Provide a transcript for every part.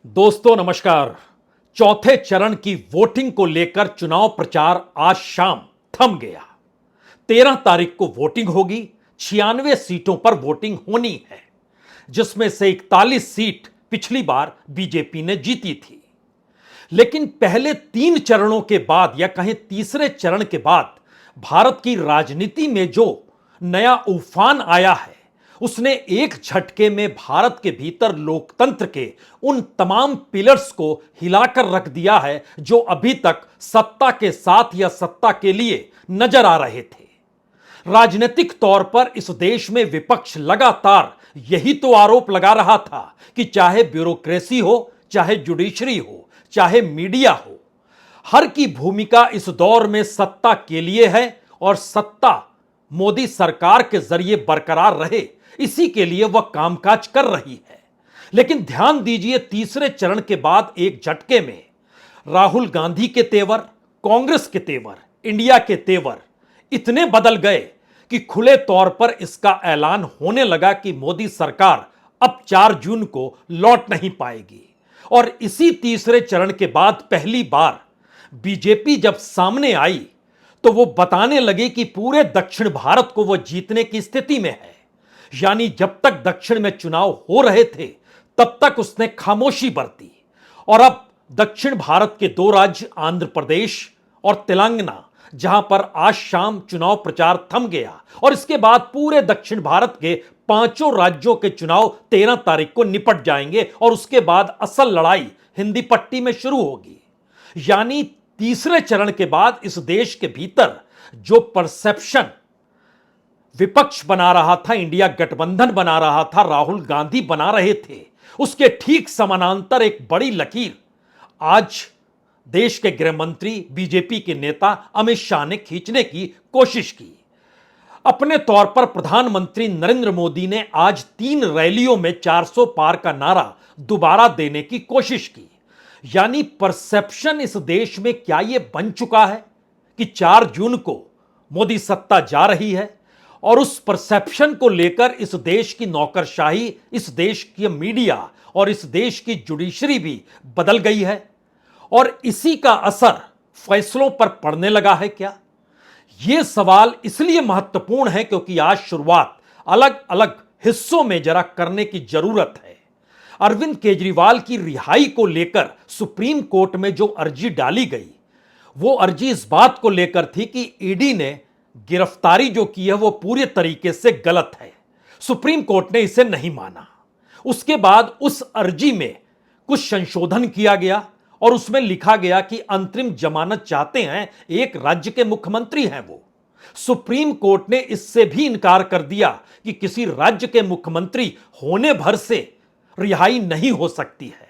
दोस्तों नमस्कार। चौथे चरण की वोटिंग को लेकर चुनाव प्रचार आज शाम थम गया। 13 तारीख को वोटिंग होगी। 96 सीटों पर वोटिंग होनी है, जिसमें से 41 सीट पिछली बार बीजेपी ने जीती थी। लेकिन पहले 3 चरणों के बाद या कहें तीसरे चरण के बाद भारत की राजनीति में जो नया उफान आया है, उसने एक झटके में भारत के भीतर लोकतंत्र के उन तमाम पिलर्स को हिलाकर रख दिया है जो अभी तक सत्ता के साथ या सत्ता के लिए नजर आ रहे थे। राजनीतिक तौर पर इस देश में विपक्ष लगातार यही तो आरोप लगा रहा था कि चाहे ब्यूरोक्रेसी हो, चाहे जुडिशरी हो, चाहे मीडिया हो, हर की भूमिका इस दौर में सत्ता के लिए है और सत्ता मोदी सरकार के जरिए बरकरार रहे, इसी के लिए वह कामकाज कर रही है। लेकिन ध्यान दीजिए, तीसरे चरण के बाद एक झटके में राहुल गांधी के तेवर, कांग्रेस के तेवर, इंडिया के तेवर इतने बदल गए कि खुले तौर पर इसका ऐलान होने लगा कि मोदी सरकार अब 4 जून को लौट नहीं पाएगी। और इसी तीसरे चरण के बाद पहली बार बीजेपी जब सामने आई तो वो बताने लगी कि पूरे दक्षिण भारत को वो जीतने की स्थिति में है। यानी जब तक दक्षिण में चुनाव हो रहे थे तब तक उसने खामोशी बरती, और अब दक्षिण भारत के 2 राज्य आंध्र प्रदेश और तेलंगाना, जहां पर आज शाम चुनाव प्रचार थम गया, और इसके बाद पूरे दक्षिण भारत के 5 राज्यों के चुनाव 13 तारीख को निपट जाएंगे और उसके बाद असल लड़ाई हिंदी पट्टी में शुरू होगी। यानी तीसरे चरण के बाद इस देश के भीतर जो परसेप्शन विपक्ष बना रहा था, इंडिया गठबंधन बना रहा था, राहुल गांधी बना रहे थे, उसके ठीक समानांतर एक बड़ी लकीर आज देश के गृह मंत्री बीजेपी के नेता अमित शाह ने खींचने की कोशिश की। अपने तौर पर प्रधानमंत्री नरेंद्र मोदी ने आज 3 रैलियों में 400 पार का नारा दोबारा देने की कोशिश की। यानी परसेप्शन इस देश में क्या यह बन चुका है कि 4 जून को मोदी सत्ता जा रही है, और उस परसेप्शन को लेकर इस देश की नौकरशाही, इस देश की मीडिया और इस देश की जुडिशरी भी बदल गई है, और इसी का असर फैसलों पर पड़ने लगा है क्या? यह सवाल इसलिए महत्वपूर्ण है क्योंकि आज शुरुआत अलग अलग हिस्सों में जरा करने की जरूरत है। अरविंद केजरीवाल की रिहाई को लेकर सुप्रीम कोर्ट में जो अर्जी डाली गई, वो अर्जी इस बात को लेकर थी कि ईडी ने गिरफ्तारी जो की है वो पूरे तरीके से गलत है। सुप्रीम कोर्ट ने इसे नहीं माना। उसके बाद उस अर्जी में कुछ संशोधन किया गया और उसमें लिखा गया कि अंतरिम जमानत चाहते हैं एक राज्य के मुख्यमंत्री हैं वो। सुप्रीम कोर्ट ने इससे भी इनकार कर दिया कि किसी राज्य के मुख्यमंत्री होने भर से रिहाई नहीं हो सकती है।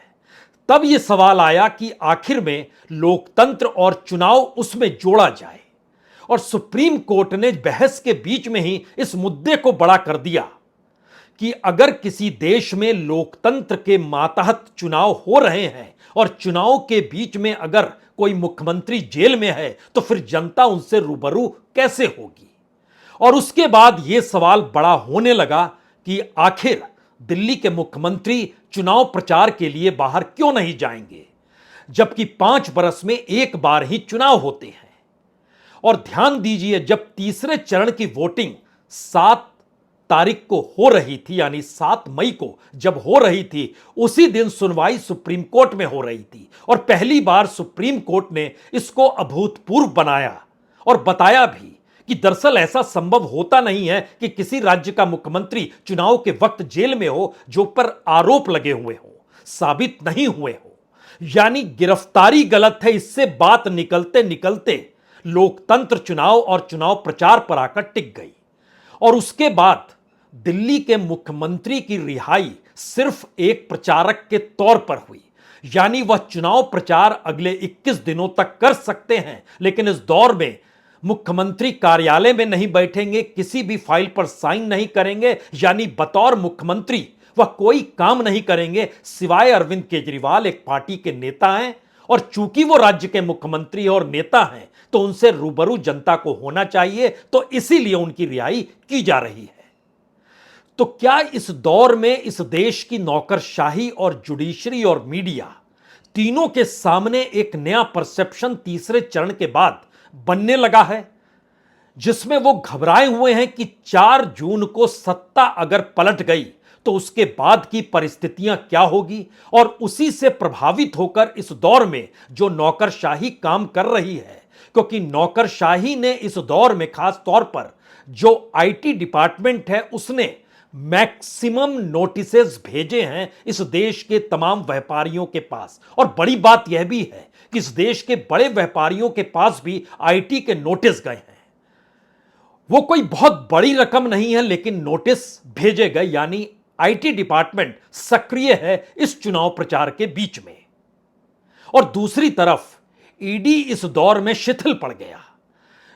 तब यह सवाल आया कि आखिर में लोकतंत्र और चुनाव उसमें जोड़ा जाए, और सुप्रीम कोर्ट ने बहस के बीच में ही इस मुद्दे को बड़ा कर दिया कि अगर किसी देश में लोकतंत्र के मातहत चुनाव हो रहे हैं और चुनाव के बीच में अगर कोई मुख्यमंत्री जेल में है तो फिर जनता उनसे रूबरू कैसे होगी। और उसके बाद यह सवाल बड़ा होने लगा कि आखिर दिल्ली के मुख्यमंत्री चुनाव प्रचार के लिए बाहर क्यों नहीं जाएंगे, जबकि 5 बरस में एक बार ही चुनाव होते हैं। और ध्यान दीजिए, जब तीसरे चरण की वोटिंग 7 तारीख को हो रही थी, यानी 7 मई को जब हो रही थी, उसी दिन सुनवाई सुप्रीम कोर्ट में हो रही थी, और पहली बार सुप्रीम कोर्ट ने इसको अभूतपूर्व बनाया और बताया भी कि दरअसल ऐसा संभव होता नहीं है कि किसी राज्य का मुख्यमंत्री चुनाव के वक्त जेल में हो जो पर आरोप लगे हुए हो, साबित नहीं हुए हो। यानी गिरफ्तारी गलत है, इससे बात निकलते निकलते लोकतंत्र चुनाव और चुनाव प्रचार पर आकर टिक गई। और उसके बाद दिल्ली के मुख्यमंत्री की रिहाई सिर्फ एक प्रचारक के तौर पर हुई। यानी वह चुनाव प्रचार अगले 21 दिनों तक कर सकते हैं, लेकिन इस दौर में मुख्यमंत्री कार्यालय में नहीं बैठेंगे, किसी भी फाइल पर साइन नहीं करेंगे, यानी बतौर मुख्यमंत्री वह कोई काम नहीं करेंगे सिवाय अरविंद केजरीवाल एक पार्टी के नेता हैं, और चूंकि वो राज्य के मुख्यमंत्री और नेता हैं तो उनसे रूबरू जनता को होना चाहिए, तो इसीलिए उनकी रिहाई की जा रही है। तो क्या इस दौर में इस देश की नौकरशाही और जुडिशरी और मीडिया तीनों के सामने एक नया परसेप्शन तीसरे चरण के बाद बनने लगा है, जिसमें वो घबराए हुए हैं कि 4 जून को सत्ता अगर पलट गई तो उसके बाद की परिस्थितियां क्या होगी, और उसी से प्रभावित होकर इस दौर में जो नौकरशाही काम कर रही है, क्योंकि नौकरशाही ने इस दौर में खास तौर पर जो आईटी डिपार्टमेंट है उसने मैक्सिमम नोटिसेस भेजे हैं इस देश के तमाम व्यापारियों के पास। और बड़ी बात यह भी है कि इस देश के बड़े व्यापारियों के पास भी आईटी के नोटिस गए हैं। वो कोई बहुत बड़ी रकम नहीं है, लेकिन नोटिस भेजे गए, यानी आईटी डिपार्टमेंट सक्रिय है इस चुनाव प्रचार के बीच में। और दूसरी तरफ ईडी इस दौर में शिथिल पड़ गया।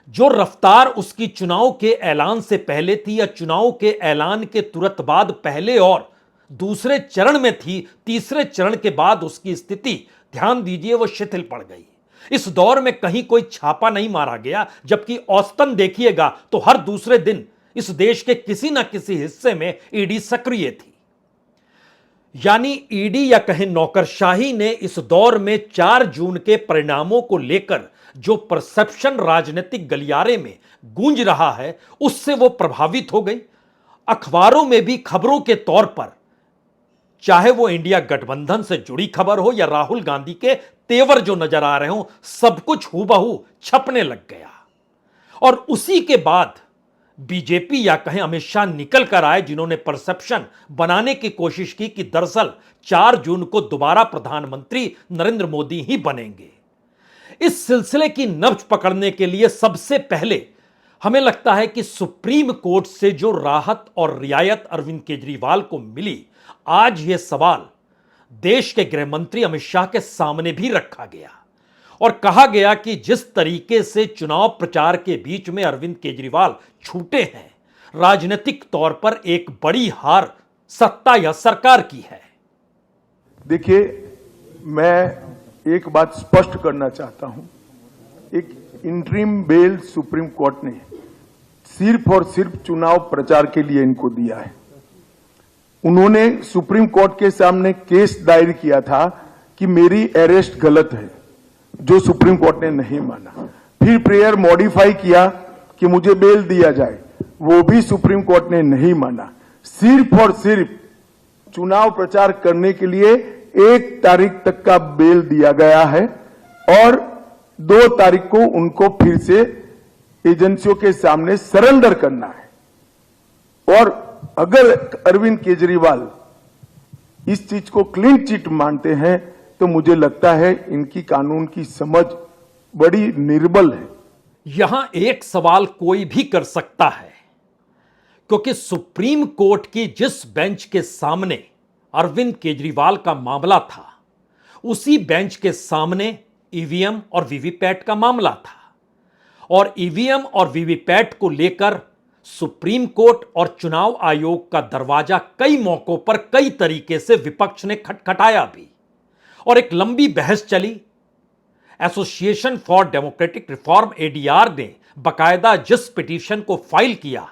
जो रफ्तार उसकी चुनाव के ऐलान से पहले थी या चुनाव के ऐलान के तुरंत बाद पहले और दूसरे चरण में थी, तीसरे चरण के बाद उसकी स्थिति, ध्यान दीजिए, वो शिथिल पड़ गई। इस दौर में कहीं कोई छापा नहीं मारा गया, जबकि औसतन देखिएगा तो हर दूसरे दिन इस देश के किसी न किसी हिस्से में ईडी सक्रिय थी। यानी ईडी या कहें नौकरशाही ने इस दौर में 4 जून के परिणामों को लेकर जो परसेप्शन राजनीतिक गलियारे में गूंज रहा है उससे वो प्रभावित हो गई। अखबारों में भी खबरों के तौर पर, चाहे वो इंडिया गठबंधन से जुड़ी खबर हो या राहुल गांधी के तेवर जो नजर आ रहे हो, सब कुछ हूबहू छपने लग गया। और उसी के बाद बीजेपी या कहें अमित शाह निकल कर आए, जिन्होंने परसेप्शन बनाने की कोशिश की कि दरअसल 4 जून को दोबारा प्रधानमंत्री नरेंद्र मोदी ही बनेंगे। इस सिलसिले की नब्ज पकड़ने के लिए सबसे पहले हमें लगता है कि सुप्रीम कोर्ट से जो राहत और रियायत अरविंद केजरीवाल को मिली, आज यह सवाल देश के गृह मंत्री अमित शाह के सामने भी रखा गया और कहा गया कि जिस तरीके से चुनाव प्रचार के बीच में अरविंद केजरीवाल छूटे हैं, राजनीतिक तौर पर एक बड़ी हार सत्ता या सरकार की है। देखिए, मैं एक बात स्पष्ट करना चाहता हूं। एक इंटरिम बेल सुप्रीम कोर्ट ने सिर्फ और सिर्फ चुनाव प्रचार के लिए इनको दिया है। उन्होंने सुप्रीम कोर्ट के सामने केस दायर किया था कि मेरी अरेस्ट गलत है, जो सुप्रीम कोर्ट ने नहीं माना। फिर प्रेयर मॉडिफाई किया कि मुझे बेल दिया जाए, वो भी सुप्रीम कोर्ट ने नहीं माना। सिर्फ और सिर्फ चुनाव प्रचार करने के लिए 1 तारीख तक का बेल दिया गया है और 2 तारीख को उनको फिर से एजेंसियों के सामने सरेंडर करना है। और अगर अरविंद केजरीवाल इस चीज को क्लीन चिट मानते हैं तो मुझे लगता है इनकी कानून की समझ बड़ी निर्बल है। यहां एक सवाल कोई भी कर सकता है, क्योंकि सुप्रीम कोर्ट की जिस बेंच के सामने अरविंद केजरीवाल का मामला था, उसी बेंच के सामने ईवीएम और वीवीपैट का मामला था। और ईवीएम और वीवीपैट को लेकर सुप्रीम कोर्ट और चुनाव आयोग का दरवाजा कई मौकों पर कई तरीके से विपक्ष ने खटखटाया भी और एक लंबी बहस चली। Association for democratic reform ADR ने बकायदा जिस पिटीशन को फाइल किया,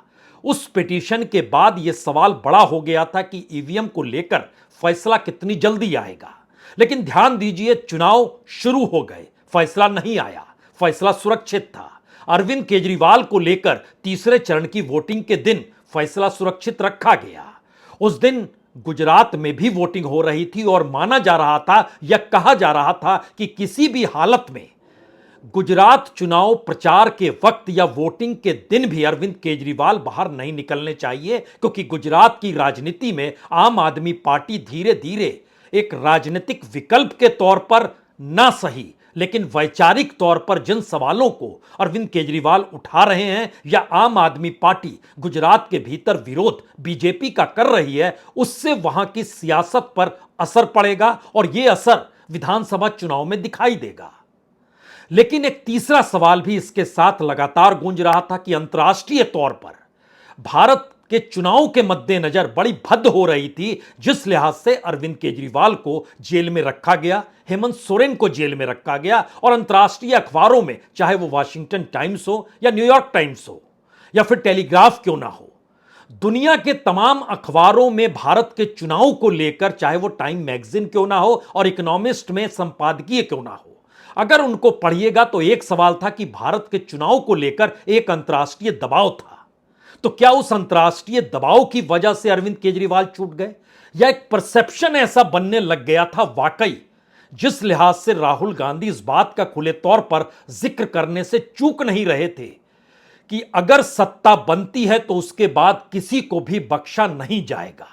उस पिटीशन के बाद यह सवाल बड़ा हो गया था कि ईवीएम को लेकर फैसला कितनी जल्दी आएगा। लेकिन ध्यान दीजिए, चुनाव शुरू हो गए, फैसला नहीं आया, फैसला सुरक्षित था। अरविंद केजरीवाल को लेकर तीसरे चरण की वोटिंग के दिन फैसला सुरक्षित रखा गया। उस दिन गुजरात में भी वोटिंग हो रही थी और माना जा रहा था या कहा जा रहा था कि किसी भी हालत में गुजरात चुनाव प्रचार के वक्त या वोटिंग के दिन भी अरविंद केजरीवाल बाहर नहीं निकलने चाहिए, क्योंकि गुजरात की राजनीति में आम आदमी पार्टी धीरे धीरे एक राजनीतिक विकल्प के तौर पर ना सही लेकिन वैचारिक तौर पर जिन सवालों को अरविंद केजरीवाल उठा रहे हैं या आम आदमी पार्टी गुजरात के भीतर विरोध बीजेपी का कर रही है, उससे वहां की सियासत पर असर पड़ेगा और यह असर विधानसभा चुनाव में दिखाई देगा। लेकिन एक तीसरा सवाल भी इसके साथ लगातार गूंज रहा था कि अंतर्राष्ट्रीय तौर पर भारत के चुनाव के मद्देनजर बड़ी भद्द हो रही थी, जिस लिहाज से अरविंद केजरीवाल को जेल में रखा गया, हेमंत सोरेन को जेल में रखा गया और अंतर्राष्ट्रीय अखबारों में, चाहे वो वाशिंगटन टाइम्स हो या न्यूयॉर्क टाइम्स हो या फिर टेलीग्राफ क्यों ना हो, दुनिया के तमाम अखबारों में भारत के चुनाव को लेकर, चाहे वो टाइम मैगजीन क्यों ना हो और इकोनॉमिस्ट में संपादकीय क्यों ना हो, अगर उनको पढ़िएगा तो एक सवाल था कि भारत के चुनाव को लेकर एक अंतर्राष्ट्रीय दबाव था। तो क्या उस अंतर्राष्ट्रीय दबाव की वजह से अरविंद केजरीवाल छूट गए, या एक परसेप्शन ऐसा बनने लग गया था वाकई, जिस लिहाज से राहुल गांधी इस बात का खुले तौर पर जिक्र करने से चूक नहीं रहे थे कि अगर सत्ता बनती है तो उसके बाद किसी को भी बख्शा नहीं जाएगा,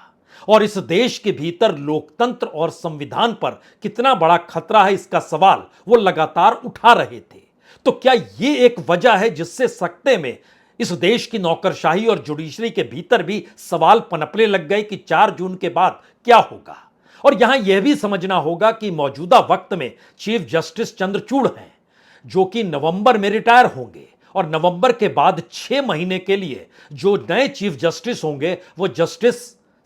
और इस देश के भीतर लोकतंत्र और संविधान पर कितना बड़ा खतरा है इसका सवाल वो लगातार उठा रहे थे। तो क्या ये एक वजह है जिससे सख्ते में इस देश की नौकरशाही और जुडिशरी के भीतर भी सवाल पनपने लग गए कि 4 जून के बाद क्या होगा? और यहां यह भी समझना होगा कि मौजूदा वक्त में चीफ जस्टिस चंद्रचूड़ हैं, जो कि नवंबर में रिटायर होंगे, और नवंबर के बाद 6 महीने के लिए जो नए चीफ जस्टिस होंगे वो जस्टिस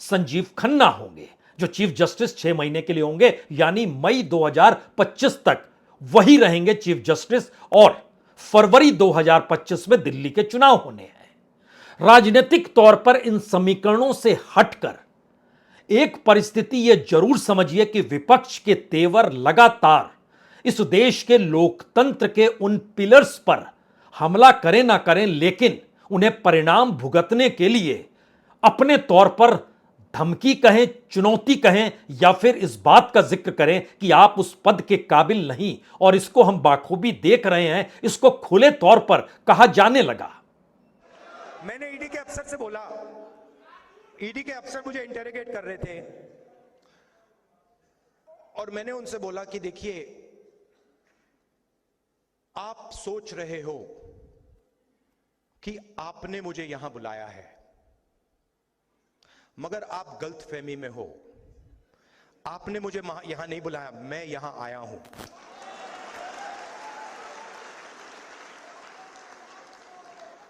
संजीव खन्ना होंगे, जो चीफ जस्टिस 6 महीने के लिए होंगे, यानी मई 2025 तक वही रहेंगे चीफ जस्टिस, और फरवरी 2025 में दिल्ली के चुनाव होने हैं। राजनीतिक तौर पर इन समीकरणों से हटकर एक परिस्थिति यह जरूर समझिए कि विपक्ष के तेवर लगातार इस देश के लोकतंत्र के उन पिलर्स पर हमला करें ना करें, लेकिन उन्हें परिणाम भुगतने के लिए अपने तौर पर धमकी कहें, चुनौती कहें, या फिर इस बात का जिक्र करें कि आप उस पद के काबिल नहीं, और इसको हम बाखूबी देख रहे हैं, इसको खुले तौर पर कहा जाने लगा। मैंने ईडी के अफसर से बोला, ईडी के अफसर मुझे इंटेरोगेट कर रहे थे, और मैंने उनसे बोला कि देखिए, आप सोच रहे हो कि आपने मुझे यहां बुलाया है, मगर आप गलतफहमी में हो। आपने मुझे यहां नहीं बुलाया, मैं यहां आया हूं।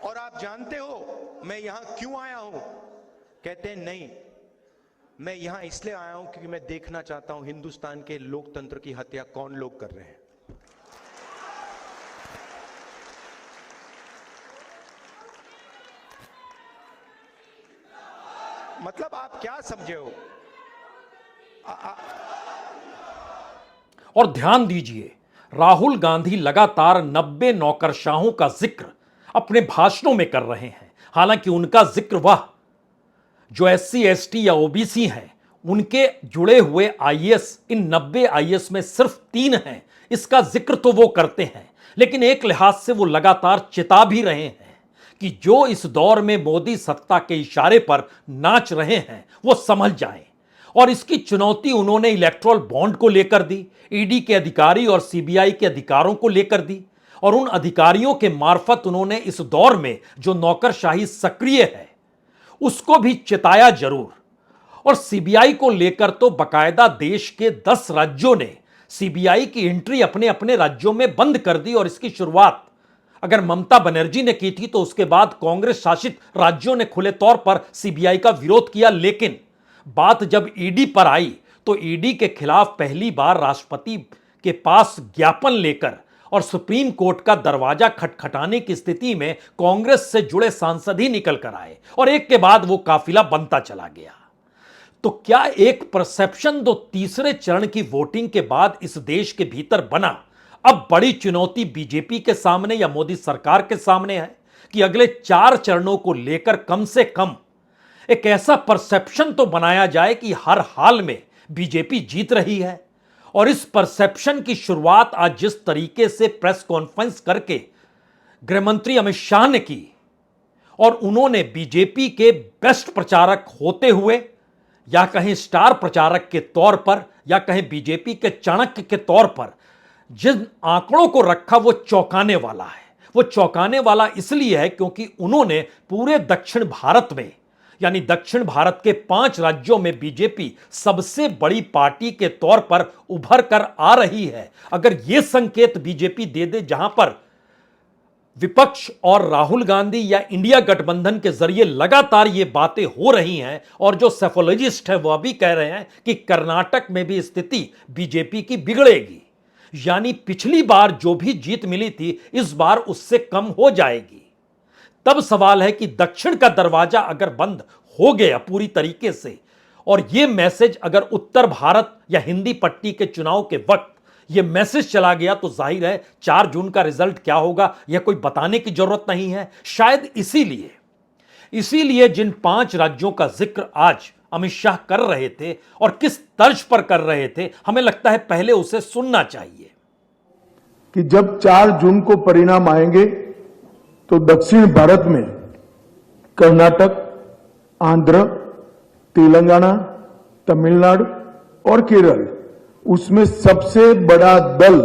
और आप जानते हो मैं यहां क्यों आया हूं? कहते हैं नहीं, मैं यहां इसलिए आया हूं क्योंकि मैं देखना चाहता हूं हिंदुस्तान के लोकतंत्र की हत्या कौन लोग कर रहे हैं। मतलब आप क्या समझे हो? और ध्यान दीजिए, राहुल गांधी लगातार 90 नौकरशाहों का जिक्र अपने भाषणों में कर रहे हैं। हालांकि उनका जिक्र वह जो SC ST या OBC हैं उनके जुड़े हुए IAS, इन 90 IAS में सिर्फ 3 हैं, इसका जिक्र तो वो करते हैं, लेकिन एक लिहाज से वो लगातार चिता भी रहे हैं कि जो इस दौर में मोदी सत्ता के इशारे पर नाच रहे हैं वो समझ जाएं। और इसकी चुनौती उन्होंने इलेक्ट्रल बॉन्ड को लेकर दी, ईडी के अधिकारी और सीबीआई के अधिकारों को लेकर दी, और उन अधिकारियों के मार्फत उन्होंने इस दौर में जो नौकरशाही सक्रिय है उसको भी चिताया जरूर। और सीबीआई को लेकर तो बकायदा देश के 10 राज्यों ने सीबीआई की एंट्री अपने अपने राज्यों में बंद कर दी, और इसकी शुरुआत अगर ममता बनर्जी ने की थी तो उसके बाद कांग्रेस शासित राज्यों ने खुले तौर पर सीबीआई का विरोध किया। लेकिन बात जब ईडी पर आई तो ईडी के खिलाफ पहली बार राष्ट्रपति के पास ज्ञापन लेकर और सुप्रीम कोर्ट का दरवाजा खटखटाने की स्थिति में कांग्रेस से जुड़े सांसद ही निकल कर आए, और एक के बाद वो काफिला बनता चला गया। तो क्या एक परसेप्शन दो तीसरे चरण की वोटिंग के बाद इस देश के भीतर बना? अब बड़ी चुनौती बीजेपी के सामने या मोदी सरकार के सामने है कि अगले 4 चरणों को लेकर कम से कम एक ऐसा परसेप्शन तो बनाया जाए कि हर हाल में बीजेपी जीत रही है। और इस परसेप्शन की शुरुआत आज जिस तरीके से प्रेस कॉन्फ्रेंस करके गृहमंत्री अमित शाह ने की, और उन्होंने बीजेपी के बेस्ट प्रचारक होते हुए, या कहें स्टार प्रचारक के तौर पर, या कहें बीजेपी के चाणक्य के तौर पर जिन आंकड़ों को रखा, वो चौंकाने वाला है। वो चौंकाने वाला इसलिए है क्योंकि उन्होंने पूरे दक्षिण भारत में, यानी दक्षिण भारत के 5 राज्यों में बीजेपी सबसे बड़ी पार्टी के तौर पर उभर कर आ रही है। अगर यह संकेत बीजेपी दे दे जहां पर विपक्ष और राहुल गांधी या इंडिया गठबंधन के जरिए लगातार ये बातें हो रही हैं, और जो सेफोलॉजिस्ट है वह भी कह रहे हैं कि कर्नाटक में भी स्थिति बीजेपी की बिगड़ेगी, यानी पिछली बार जो भी जीत मिली थी इस बार उससे कम हो जाएगी। तब सवाल है कि दक्षिण का दरवाजा अगर बंद हो गया पूरी तरीके से और यह मैसेज अगर उत्तर भारत या हिंदी पट्टी के चुनाव के वक्त यह मैसेज चला गया तो जाहिर है 4 जून का रिजल्ट क्या होगा यह कोई बताने की जरूरत नहीं है। शायद इसीलिए जिन 5 राज्यों का जिक्र आज अमित शाह कर रहे थे और किस तर्ज पर कर रहे थे, हमें लगता है पहले उसे सुनना चाहिए। कि जब 4 जून को परिणाम आएंगे तो दक्षिण भारत में कर्नाटक, आंध्र, तेलंगाना, तमिलनाडु और केरल, उसमें सबसे बड़ा दल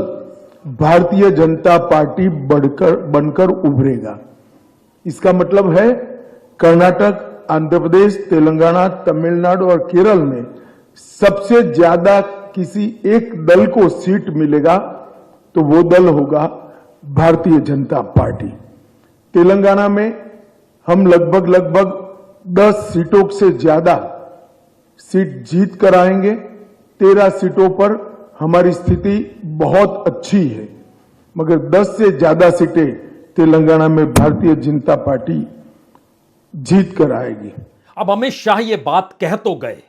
भारतीय जनता पार्टी बनकर उभरेगा। इसका मतलब है कर्नाटक, आंध्र प्रदेश, तेलंगाना, तमिलनाडु और केरल में सबसे ज्यादा किसी एक दल को सीट मिलेगा तो वो दल होगा भारतीय जनता पार्टी। तेलंगाना में हम लगभग 10 सीटों से ज्यादा सीट जीत कर आएंगे। 13 सीटों पर हमारी स्थिति बहुत अच्छी है, मगर 10 से ज्यादा सीटें तेलंगाना में भारतीय जनता पार्टी जीत कर आएगी। अब अमित शाह ये बात कह तो गए,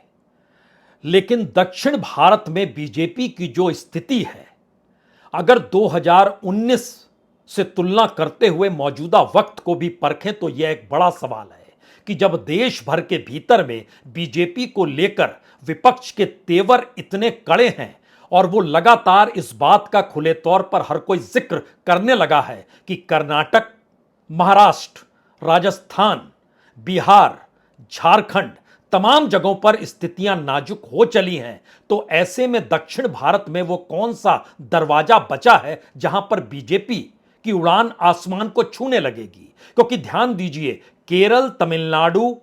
लेकिन दक्षिण भारत में बीजेपी की जो स्थिति है, अगर 2019 से तुलना करते हुए मौजूदा वक्त को भी परखें तो यह एक बड़ा सवाल है कि जब देश भर के भीतर में बीजेपी को लेकर विपक्ष के तेवर इतने कड़े हैं और वो लगातार इस बात का खुले तौर पर हर कोई जिक्र करने लगा है कि कर्नाटक, महाराष्ट्र, राजस्थान, बिहार, झारखंड तमाम जगहों पर स्थितियां नाजुक हो चली हैं, तो ऐसे में दक्षिण भारत में वो कौन सा दरवाजा बचा है जहां पर बीजेपी की उड़ान आसमान को छूने लगेगी। क्योंकि ध्यान दीजिए, केरल, तमिलनाडु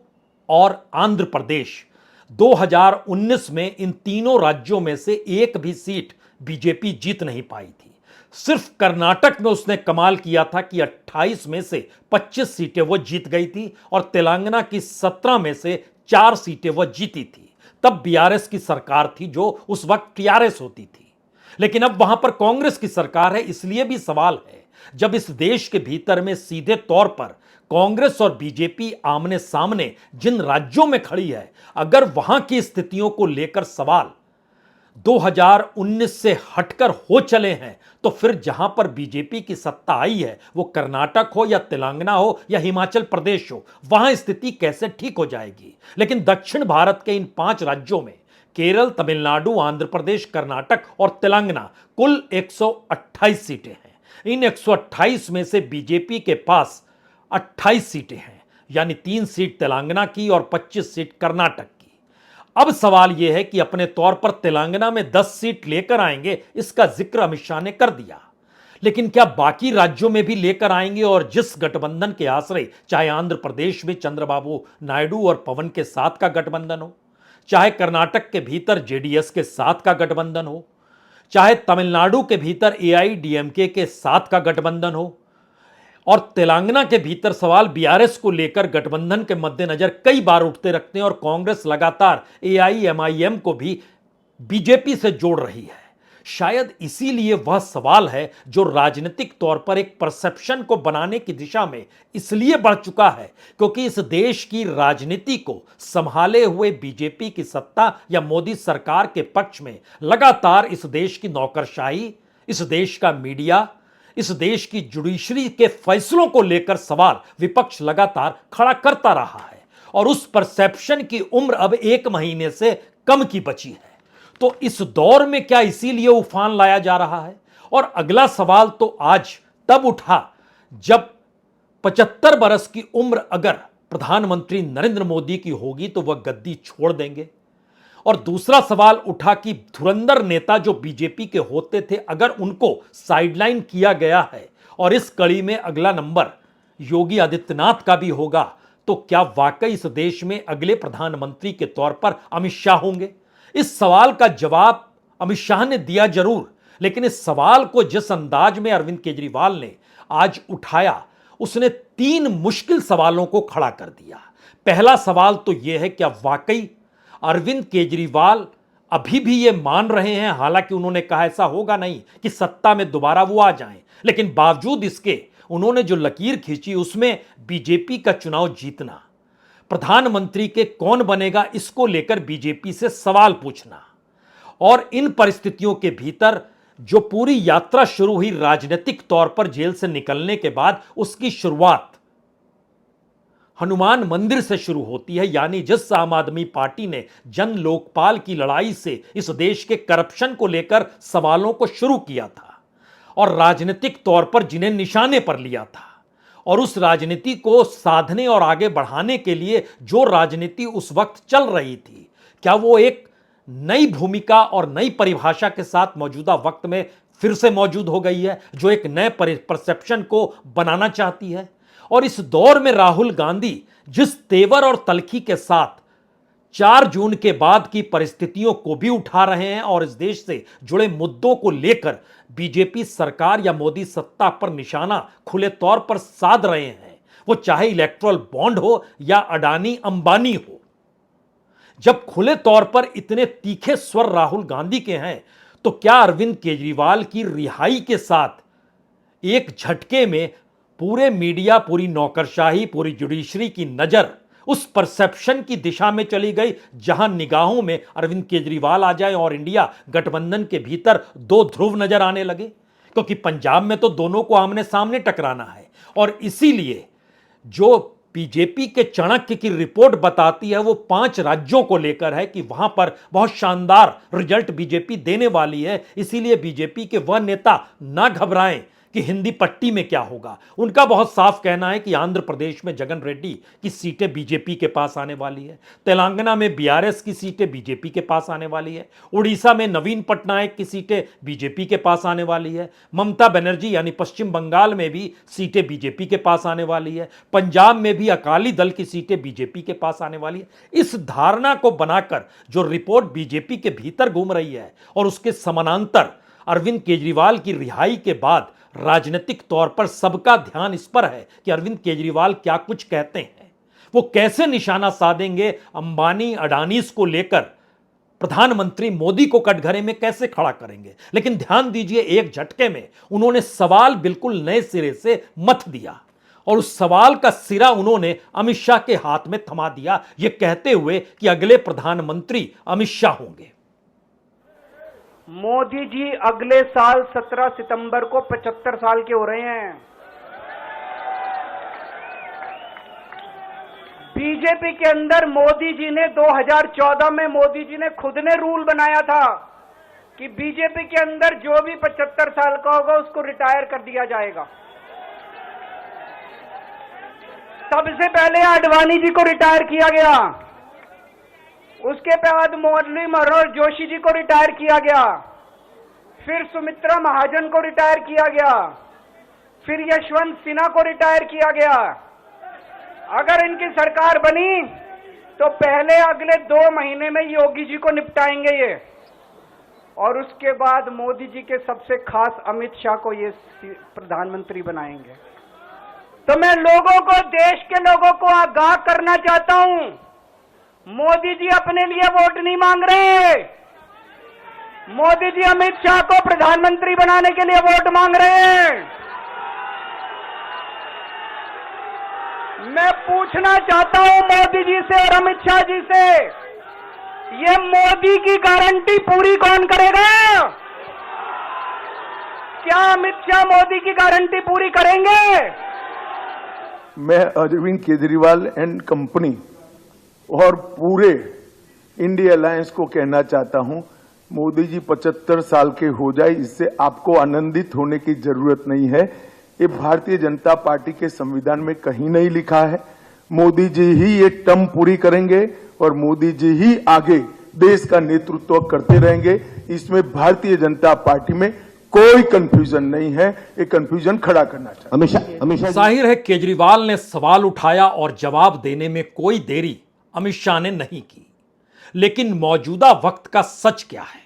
और आंध्र प्रदेश 2019 में इन तीनों राज्यों में से एक भी सीट बीजेपी जीत नहीं पाई थी। सिर्फ कर्नाटक में उसने कमाल किया था कि 28 में से 25 सीटें वो जीत गई थी और तेलंगाना की 17 में से 4 सीटें वो जीती थी। तब बीआरएस की सरकार थी जो उस वक्त टीआरएस होती थी, लेकिन अब वहां पर कांग्रेस की सरकार है। इसलिए भी सवाल है, जब इस देश के भीतर में सीधे तौर पर कांग्रेस और बीजेपी आमने सामने जिन राज्यों में खड़ी है, अगर वहां की स्थितियों को लेकर सवाल 2019 से हटकर हो चले हैं, तो फिर जहां पर बीजेपी की सत्ता आई है, वो कर्नाटक हो या तेलंगाना हो या हिमाचल प्रदेश हो, वहां स्थिति कैसे ठीक हो जाएगी। लेकिन दक्षिण भारत के इन 5 राज्यों में केरल, तमिलनाडु, आंध्र प्रदेश, कर्नाटक और तेलंगाना कुल 128 सीटें हैं। इन 128 में से बीजेपी के पास 28 सीटें हैं, यानी 3 सीट तेलंगाना की और 25 सीट कर्नाटक की। अब सवाल यह है कि अपने तौर पर तेलंगाना में 10 सीट लेकर आएंगे, इसका जिक्र अमित शाह ने कर दिया, लेकिन क्या बाकी राज्यों में भी लेकर आएंगे? और जिस गठबंधन के आश्रय, चाहे आंध्र प्रदेश में चंद्रबाबू नायडू और पवन के साथ का गठबंधन हो, चाहे कर्नाटक के भीतर जेडीएस के साथ का गठबंधन हो, चाहे तमिलनाडु के भीतर एआईडीएमके के साथ का गठबंधन हो, और तेलंगाना के भीतर सवाल बीआरएस को लेकर गठबंधन के मद्देनजर कई बार उठते रखते हैं और कांग्रेस लगातार एआईएमआईएम को भी बीजेपी से जोड़ रही है। शायद इसीलिए वह सवाल है जो राजनीतिक तौर पर एक परसेप्शन को बनाने की दिशा में इसलिए बढ़ चुका है क्योंकि इस देश की राजनीति को संभाले हुए बीजेपी की सत्ता या मोदी सरकार के पक्ष में लगातार इस देश की नौकरशाही, इस देश का मीडिया, इस देश की जुडिशरी के फैसलों को लेकर सवाल विपक्ष लगातार खड़ा करता रहा है और उस परसेप्शन की उम्र अब 1 महीने से कम की बची है। तो इस दौर में क्या इसीलिए उफान लाया जा रहा है? और अगला सवाल तो आज तब उठा जब 75 बरस की उम्र अगर प्रधानमंत्री नरेंद्र मोदी की होगी तो वह गद्दी छोड़ देंगे। और दूसरा सवाल उठा कि धुरंधर नेता जो बीजेपी के होते थे, अगर उनको साइडलाइन किया गया है और इस कड़ी में अगला नंबर योगी आदित्यनाथ का भी होगा, तो क्या वाकई इस देश में अगले प्रधानमंत्री के तौर पर अमित शाह होंगे? इस सवाल का जवाब अमित शाह ने दिया जरूर, लेकिन इस सवाल को जिस अंदाज में अरविंद केजरीवाल ने आज उठाया, उसने 3 मुश्किल सवालों को खड़ा कर दिया। पहला सवाल तो यह है, क्या वाकई अरविंद केजरीवाल अभी भी ये मान रहे हैं, हालांकि उन्होंने कहा ऐसा होगा नहीं कि सत्ता में दोबारा वो आ जाएं, लेकिन बावजूद इसके उन्होंने जो लकीर खींची उसमें बीजेपी का चुनाव जीतना, प्रधानमंत्री के कौन बनेगा इसको लेकर बीजेपी से सवाल पूछना, और इन परिस्थितियों के भीतर जो पूरी यात्रा शुरू हुई राजनीतिक तौर पर जेल से निकलने के बाद, उसकी शुरुआत हनुमान मंदिर से शुरू होती है। यानी जिस आम आदमी पार्टी ने जन लोकपाल की लड़ाई से इस देश के करप्शन को लेकर सवालों को शुरू किया था और राजनीतिक तौर पर जिन्हें निशाने पर लिया था, और उस राजनीति को साधने और आगे बढ़ाने के लिए जो राजनीति उस वक्त चल रही थी, क्या वो एक नई भूमिका और नई परिभाषा के साथ मौजूदा वक्त में फिर से मौजूद हो गई है, जो एक नए परसेप्शन को बनाना चाहती है? और इस दौर में राहुल गांधी जिस तेवर और तलखी के साथ 4 जून के बाद की परिस्थितियों को भी उठा रहे हैं और इस देश से जुड़े मुद्दों को लेकर बीजेपी सरकार या मोदी सत्ता पर निशाना खुले तौर पर साध रहे हैं, वो चाहे इलेक्ट्रल बॉन्ड हो या अडानी अंबानी हो, जब खुले तौर पर इतने तीखे स्वर राहुल गांधी के हैं, तो क्या अरविंद केजरीवाल की रिहाई के साथ एक झटके में पूरे मीडिया, पूरी नौकरशाही, पूरी जुडिशरी की नजर उस परसेप्शन की दिशा में चली गई जहां निगाहों में अरविंद केजरीवाल आ जाए और इंडिया गठबंधन के भीतर 2 ध्रुव नजर आने लगे? क्योंकि पंजाब में तो दोनों को आमने सामने टकराना है, और इसीलिए जो बीजेपी के चाणक्य की रिपोर्ट बताती है वो 5 राज्यों को लेकर है कि वहां पर बहुत शानदार रिजल्ट बीजेपी देने वाली है। इसीलिए बीजेपी के वह नेता ना घबराएं कि हिंदी पट्टी में क्या होगा। उनका बहुत साफ कहना है कि आंध्र प्रदेश में जगन रेड्डी की सीटें बीजेपी के पास आने वाली है, तेलंगाना में बीआरएस की सीटें बीजेपी के पास आने वाली है, उड़ीसा में नवीन पटनायक की सीटें बीजेपी के पास आने वाली है, ममता बनर्जी यानी पश्चिम बंगाल में भी सीटें बीजेपी के पास आने वाली है, पंजाब में भी अकाली दल की सीटें बीजेपी के पास आने वाली है। इस धारणा को बनाकर जो रिपोर्ट बीजेपी के भीतर घूम रही है और उसके समानांतर अरविंद केजरीवाल की रिहाई के बाद राजनीतिक तौर पर सबका ध्यान इस पर है कि अरविंद केजरीवाल क्या कुछ कहते हैं, वो कैसे निशाना साधेंगे अंबानी अडानीज को लेकर, प्रधानमंत्री मोदी को कटघरे में कैसे खड़ा करेंगे। लेकिन ध्यान दीजिए, एक झटके में उन्होंने सवाल बिल्कुल नए सिरे से मथ दिया और उस सवाल का सिरा उन्होंने अमित शाह के हाथ में थमा दिया, यह कहते हुए कि अगले प्रधानमंत्री अमित शाह होंगे। मोदी जी अगले साल 17 सितंबर को 75 साल के हो रहे हैं। बीजेपी के अंदर मोदी जी ने 2014 में मोदी जी ने खुद ने रूल बनाया था कि बीजेपी के अंदर जो भी 75 साल का होगा उसको रिटायर कर दिया जाएगा। सबसे पहले आडवाणी जी को रिटायर किया गया, उसके बाद मुरली मनोहर जोशी जी को रिटायर किया गया, फिर सुमित्रा महाजन को रिटायर किया गया, फिर यशवंत सिन्हा को रिटायर किया गया। अगर इनकी सरकार बनी तो पहले अगले 2 महीने में योगी जी को निपटाएंगे ये, और उसके बाद मोदी जी के सबसे खास अमित शाह को ये प्रधानमंत्री बनाएंगे। तो मैं लोगों को, देश के लोगों को आगाह करना चाहता हूं, मोदी जी अपने लिए वोट नहीं मांग रहे, मोदी जी अमित शाह को प्रधानमंत्री बनाने के लिए वोट मांग रहे हैं। मैं पूछना चाहता हूं मोदी जी से और अमित शाह जी से, ये मोदी की गारंटी पूरी कौन करेगा? क्या अमित शाह मोदी की गारंटी पूरी करेंगे? मैं अरविंद केजरीवाल एंड कंपनी और पूरे इंडिया अलायंस को कहना चाहता हूं, मोदी जी 75 साल के हो जाए, इससे आपको आनंदित होने की जरूरत नहीं है। ये भारतीय जनता पार्टी के संविधान में कहीं नहीं लिखा है। मोदी जी ही ये टर्म पूरी करेंगे और मोदी जी ही आगे देश का नेतृत्व करते रहेंगे। इसमें भारतीय जनता पार्टी में कोई कंफ्यूजन नहीं है, ये कंफ्यूजन खड़ा करना चाहिए। हमेशा जाहिर है केजरीवाल ने सवाल उठाया और जवाब देने में कोई देरी अमित शाह ने नहीं की। लेकिन मौजूदा वक्त का सच क्या है?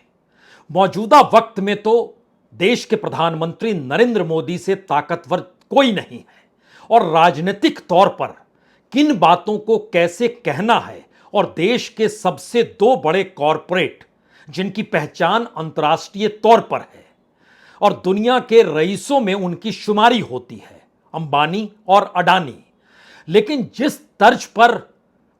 मौजूदा वक्त में तो देश के प्रधानमंत्री नरेंद्र मोदी से ताकतवर कोई नहीं है, और राजनीतिक तौर पर किन बातों को कैसे कहना है, और देश के सबसे 2 बड़े कॉरपोरेट जिनकी पहचान अंतर्राष्ट्रीय तौर पर है और दुनिया के रईसों में उनकी शुमारी होती है, अंबानी और अडानी। लेकिन जिस तर्ज पर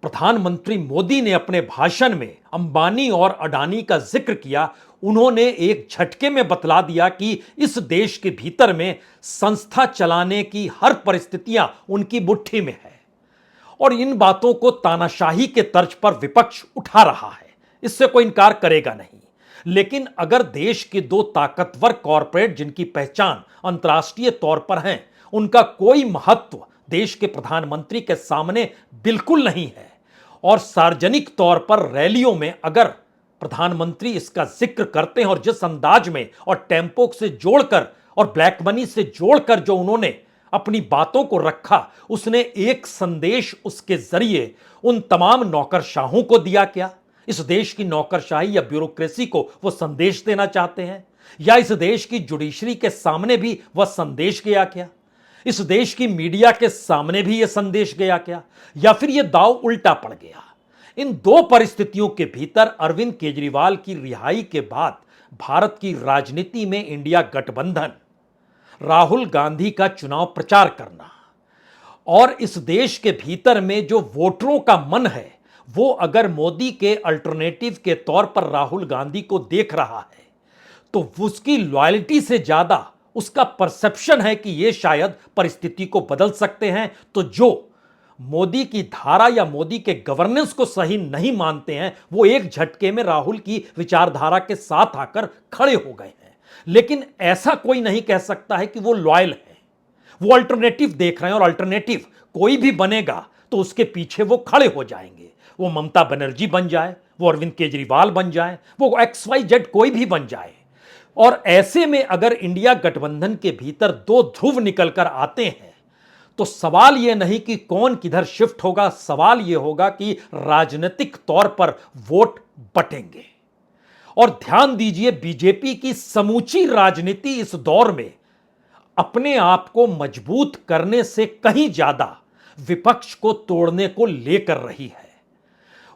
प्रधानमंत्री मोदी ने अपने भाषण में अंबानी और अडानी का जिक्र किया, उन्होंने एक झटके में बतला दिया कि इस देश के भीतर में संस्था चलाने की हर परिस्थितियां उनकी मुट्ठी में है। और इन बातों को तानाशाही के तर्ज पर विपक्ष उठा रहा है, इससे कोई इनकार करेगा नहीं। लेकिन अगर देश के दो ताकतवर कॉरपोरेट जिनकी पहचान अंतर्राष्ट्रीय तौर पर है, उनका कोई महत्व देश के प्रधानमंत्री के सामने बिल्कुल नहीं है, और सार्वजनिक तौर पर रैलियों में अगर प्रधानमंत्री इसका जिक्र करते हैं और जिस अंदाज में और टेम्पो से जोड़कर और ब्लैक मनी से जोड़कर जो उन्होंने अपनी बातों को रखा, उसने एक संदेश उसके जरिए उन तमाम नौकरशाहों को दिया क्या? इस देश की नौकरशाही या ब्यूरोक्रेसी को वो संदेश देना चाहते हैं, या इस देश की जुडिशरी के सामने भी वह संदेश गया क्या? इस देश की मीडिया के सामने भी यह संदेश गया क्या, या फिर यह दांव उल्टा पड़ गया? इन दो परिस्थितियों के भीतर अरविंद केजरीवाल की रिहाई के बाद भारत की राजनीति में इंडिया गठबंधन, राहुल गांधी का चुनाव प्रचार करना और इस देश के भीतर में जो वोटरों का मन है वो अगर मोदी के अल्टरनेटिव के तौर पर राहुल गांधी को देख रहा है, तो उसकी लॉयल्टी से ज्यादा उसका परसेप्शन है कि ये शायद परिस्थिति को बदल सकते हैं। तो जो मोदी की धारा या मोदी के गवर्नेंस को सही नहीं मानते हैं, वो एक झटके में राहुल की विचारधारा के साथ आकर खड़े हो गए हैं। लेकिन ऐसा कोई नहीं कह सकता है कि वो लॉयल है, वो अल्टरनेटिव देख रहे हैं, और अल्टरनेटिव कोई भी बनेगा तो उसके पीछे वो खड़े हो जाएंगे। वो ममता बनर्जी बन जाए, वो अरविंद केजरीवाल बन जाए, वो XYZ कोई भी बन जाए। और ऐसे में अगर इंडिया गठबंधन के भीतर दो ध्रुव निकलकर आते हैं, तो सवाल यह नहीं कि कौन किधर शिफ्ट होगा, सवाल यह होगा कि राजनीतिक तौर पर वोट बटेंगे। और ध्यान दीजिए, बीजेपी की समूची राजनीति इस दौर में अपने आप को मजबूत करने से कहीं ज्यादा विपक्ष को तोड़ने को लेकर रही है।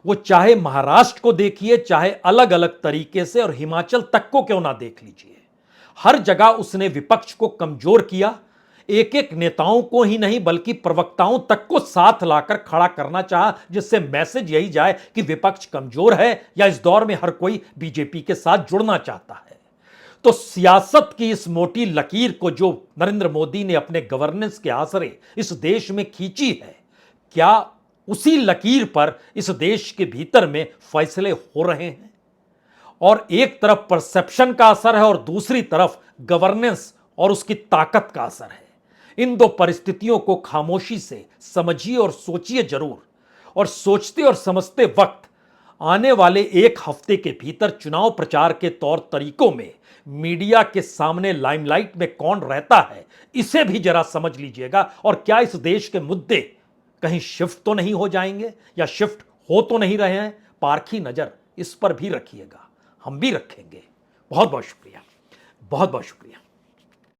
वो चाहे महाराष्ट्र को देखिए, चाहे अलग अलग तरीके से, और हिमाचल तक को क्यों ना देख लीजिए, हर जगह उसने विपक्ष को कमजोर किया। एक एक नेताओं को ही नहीं बल्कि प्रवक्ताओं तक को साथ लाकर खड़ा करना चाहा, जिससे मैसेज यही जाए कि विपक्ष कमजोर है, या इस दौर में हर कोई बीजेपी के साथ जुड़ना चाहता है। तो सियासत की इस मोटी लकीर को जो नरेंद्र मोदी ने अपने गवर्नेंस के आसरे इस देश में खींची है, क्या उसी लकीर पर इस देश के भीतर में फैसले हो रहे हैं? और एक तरफ परसेप्शन का असर है और दूसरी तरफ गवर्नेंस और उसकी ताकत का असर है। इन दो परिस्थितियों को खामोशी से समझिए और सोचिए जरूर। और सोचते और समझते वक्त आने वाले एक हफ्ते के भीतर चुनाव प्रचार के तौर तरीकों में मीडिया के सामने लाइमलाइट में कौन रहता है, इसे भी जरा समझ लीजिएगा। और क्या इस देश के मुद्दे कहीं शिफ्ट तो नहीं हो जाएंगे, या शिफ्ट हो तो नहीं रहे हैं? पारखी नजर इस पर भी रखिएगा, हम भी रखेंगे। बहुत बहुत शुक्रिया, बहुत बहुत शुक्रिया।